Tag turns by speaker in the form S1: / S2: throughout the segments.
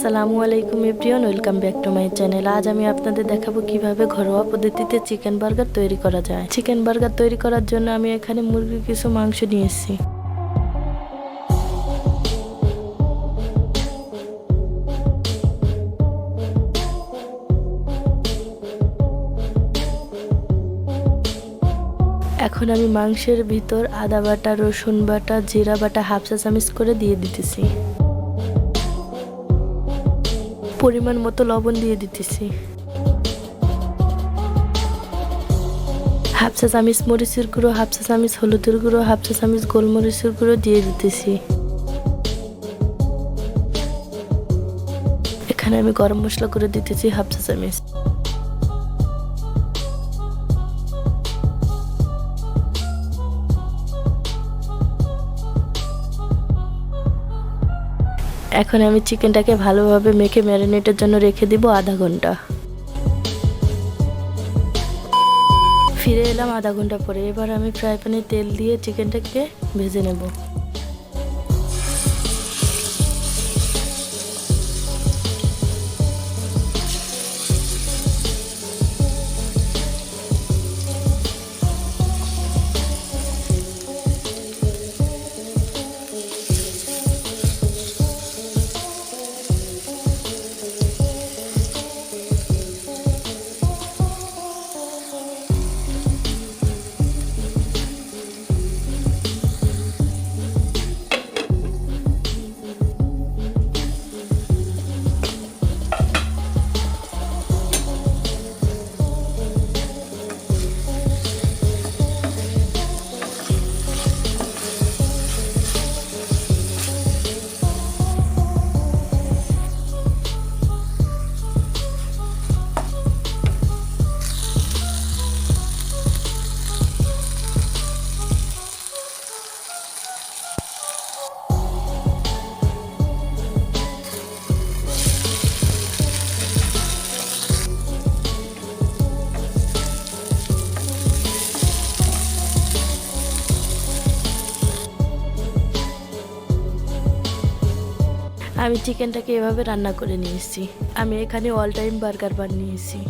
S1: আসসালামু আলাইকুম everyone, welcome back to my channel. আজ আমি আপনাদের দেখাবো কিভাবে ঘরোয়া পদ্ধতিতে চিকেন বার্গার তৈরি করা যায়। চিকেন বার্গার তৈরি করার জন্য আমি এখানে মুরগির কিছু মাংস নিয়েছি। এখন আমি মাংসের ভিতর আদা বাটা, রসুন বাটা, জিরা বাটা হাফ চা চামচ করে দিয়ে দিতেছি। পরিমাণ মতো লবণ দিয়ে দিতেছি। হাফ চা চামচ মরিচের গুঁড়ো, হাফ চা চামচ হলুদের গুঁড়ো, হাফ চা চামচ গোলমরিচের গুঁড়ো দিয়ে দিতেছি। এখানে আমি গরম মশলা করে দিতেছি হাফ চা চামচ। এখন আমি চিকেনটাকে ভালোভাবে মেখে ম্যারিনেটের জন্য রেখে দিব আধা ঘন্টা। ফিরে এলাম আধা ঘন্টা পরে। এবার আমি ফ্রাই প্যানে তেল দিয়ে চিকেনটাকে ভেজে নেব। আমি চিকেনটাকে এভাবে রান্না করে নিয়েছি। আমি এখানে অল টাইম বার্গার বানিয়েছি।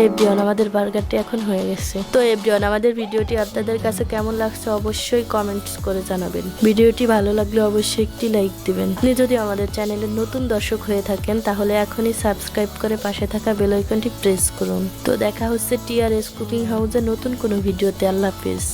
S1: এভরিওয়ান, আমাদের বার্গারটি এখন হয়ে গেছে। তো এভরিওয়ান, আমাদের ভিডিওটি আপনাদের কাছে কেমন লাগছে অবশ্যই কমেন্টস করে জানাবেন। ভিডিওটি ভালো লাগলে অবশ্যই একটি লাইক দিবেন। আপনি যদি আমাদের চ্যানেলের নতুন দর্শক হয়ে থাকেন তাহলে এখনই সাবস্ক্রাইব করে পাশে থাকা বেল আইকনটি প্রেস করুন। তো দেখা হচ্ছে TRS কুকিং হাউসের নতুন কোনো ভিডিওতে। আল্লাহ হাফেজ।